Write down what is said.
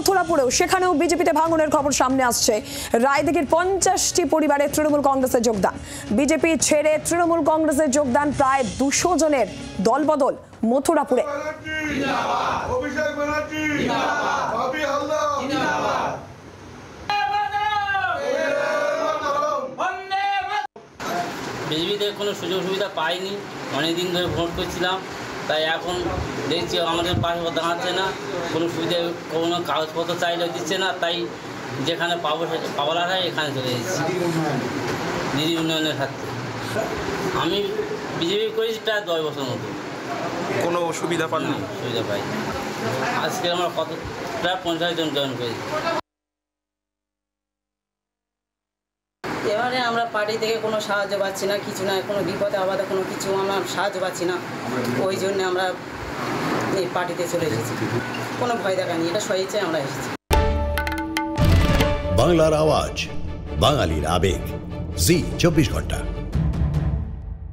মথুরাপুরেও, সেখানেও বিজেপিতে ভাঙনের খবর সামনে আসছে। রায়দিঘির 50টি পরিবারের তৃণমূল কংগ্রেসে যোগদান। বিজেপি ছেড়ে তৃণমূল কংগ্রেসে যোগদান প্রায় 200 জনের দলবদল মথুরাপুরে। বিজেপিতে কোনো সুযোগ সুবিধা পাইনি, অনেকদিন ধরে ভোট করছিলাম, তাই এখন দেখছি আমাদের পাশে দাঁড়াচ্ছে না, কোনো সুবিধা, কোনো কাগজপত্র চাইলেও দিচ্ছে না, তাই যেখানে পাওয়ার হয় এখানে চলে এসেছি দিদি উন্নয়নের স্বার্থে। আমি বিজেপি করেছি প্রায় 10 বছর মতো, কোনো সুবিধা পাননি? সুবিধা পাই। আজকে আমরা প্রায় 50 জন জয়েন করেছি। এবারে আমরা পার্টি থেকে কোনো সাহায্য পাচ্ছি না, কিছু না, কোনো বিপদে আপদে কোনো কিছু আমরা সাহায্য পাচ্ছি না, ওই জন্য আমরা এই পার্টিতে চলে এসেছি। কোনো ভয় দেখানি, এটা স্বেচ্ছায় আমরা এসেছি। বাংলার আওয়াজ, বাঙালির আবেগ, জি 24 ঘন্টা।